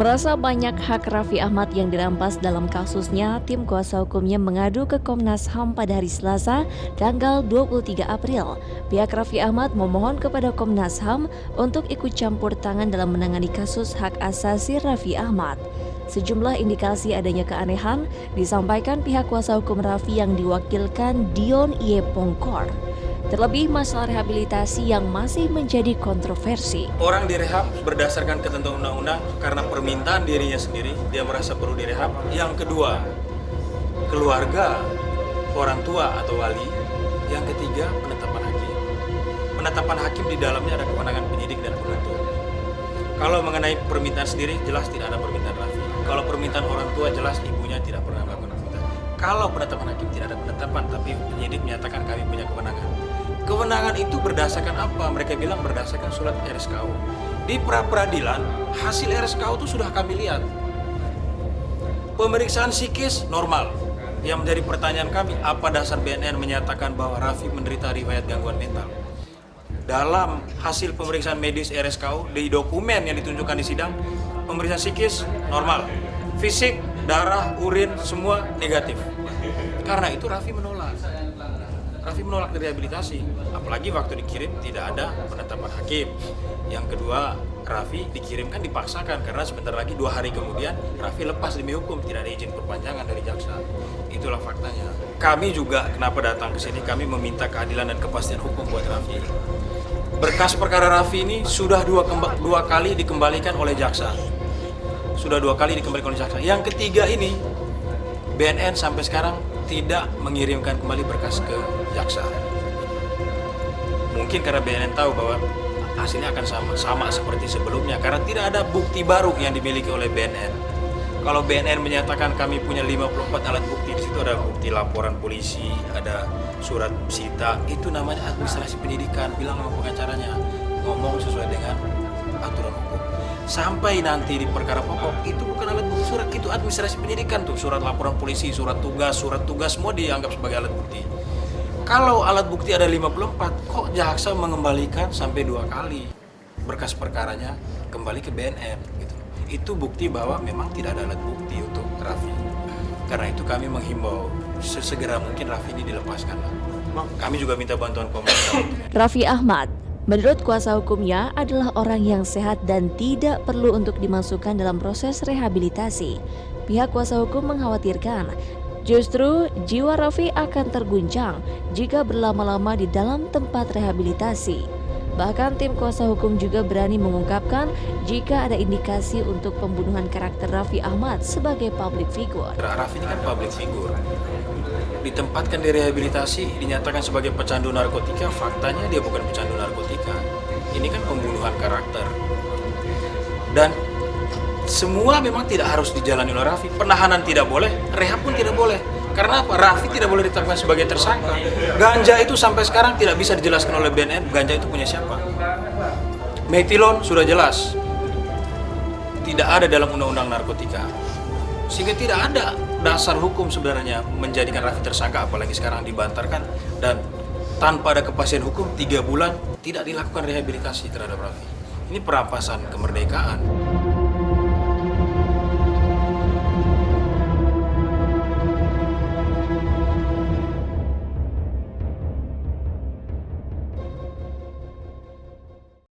Merasa banyak hak Raffi Ahmad yang dirampas dalam kasusnya, tim kuasa hukumnya mengadu ke Komnas HAM pada hari Selasa, tanggal 23 April. Pihak Raffi Ahmad memohon kepada Komnas HAM untuk ikut campur tangan dalam menangani kasus hak asasi Raffi Ahmad. Sejumlah indikasi adanya keanehan disampaikan pihak kuasa hukum Raffi yang diwakilkan Dion Y. Pongkor. Terlebih masalah rehabilitasi yang masih menjadi kontroversi. Orang direhab berdasarkan ketentuan undang-undang karena permintaan dirinya sendiri, dia merasa perlu direhab. Yang kedua, keluarga, orang tua atau wali. Yang ketiga, penetapan hakim. Penetapan hakim di dalamnya ada kewenangan penyidik dan penuntut. Kalau mengenai permintaan sendiri, jelas tidak ada permintaan Raffi. Kalau permintaan orang tua, jelas ibunya tidak pernah melakukan permintaan. Kalau penetapan hakim tidak ada penetapan, tapi penyidik menyatakan kami punya kewenangan. Kewenangan itu berdasarkan apa? Mereka bilang berdasarkan surat RSKO. Di pra-peradilan, hasil RSKO itu sudah kami lihat. Pemeriksaan psikis normal. Yang menjadi pertanyaan kami, apa dasar BNN menyatakan bahwa Raffi menderita riwayat gangguan mental? Dalam hasil pemeriksaan medis RSKO, di dokumen yang ditunjukkan di sidang, pemeriksaan psikis normal. Fisik, darah, urin, semua negatif. Karena itu Raffi menolak. Raffi menolak direhabilitasi, apalagi waktu dikirim tidak ada penetapan hakim. Yang kedua, Raffi dikirimkan dipaksakan karena sebentar lagi 2 hari kemudian Raffi lepas demi hukum, tidak ada izin perpanjangan dari jaksa. Itulah faktanya. Kami juga kenapa datang ke sini, kami meminta keadilan dan kepastian hukum buat Raffi. Berkas perkara Raffi ini sudah dua kali dikembalikan oleh jaksa. Sudah 2 kali dikembalikan oleh jaksa. Yang ketiga ini, BNN sampai sekarang tidak mengirimkan kembali berkas ke jaksa. Mungkin karena BNN tahu bahwa hasilnya akan sama seperti sebelumnya karena tidak ada bukti baru yang dimiliki oleh BNN. Kalau BNN menyatakan kami punya 54 alat bukti, di situ ada bukti laporan polisi, ada surat sita, itu namanya administrasi penyidikan. Bilang sama pengacaranya, ngomong sesuai dengan aturan hukum. Sampai nanti di perkara pokok, itu bukan alat bukti surat, itu administrasi penyidikan tuh. Surat laporan polisi, surat tugas semua dianggap sebagai alat bukti. Kalau alat bukti ada 54, kok jaksa mengembalikan sampai 2 kali berkas perkaranya kembali ke BNN gitu. Itu bukti bahwa memang tidak ada alat bukti untuk Raffi. Karena itu kami menghimbau sesegera mungkin Raffi ini dilepaskan. Kami juga minta bantuan Komnas HAM. Raffi Ahmad, menurut kuasa hukumnya, adalah orang yang sehat dan tidak perlu untuk dimasukkan dalam proses rehabilitasi. Pihak kuasa hukum mengkhawatirkan justru jiwa Raffi akan terguncang jika berlama-lama di dalam tempat rehabilitasi. Bahkan tim kuasa hukum juga berani mengungkapkan jika ada indikasi untuk pembunuhan karakter Raffi Ahmad sebagai public figure. Raffi ini kan public figure. Ditempatkan di rehabilitasi, dinyatakan sebagai pecandu narkotika, faktanya dia bukan pecandu narkotika. Ini kan pembunuhan karakter. Dan semua memang tidak harus dijalani oleh Raffi. Penahanan tidak boleh, rehab pun tidak boleh. Karena apa? Raffi tidak boleh ditetapkan sebagai tersangka. Ganja itu sampai sekarang tidak bisa dijelaskan oleh BNN, ganja itu punya siapa. Metilon sudah jelas, tidak ada dalam undang-undang narkotika. Sehingga tidak ada dasar hukum sebenarnya menjadikan Raffi tersangka, apalagi sekarang dibantarkan. Dan tanpa ada kepastian hukum, 3 bulan tidak dilakukan rehabilitasi terhadap Raffi. Ini perampasan kemerdekaan.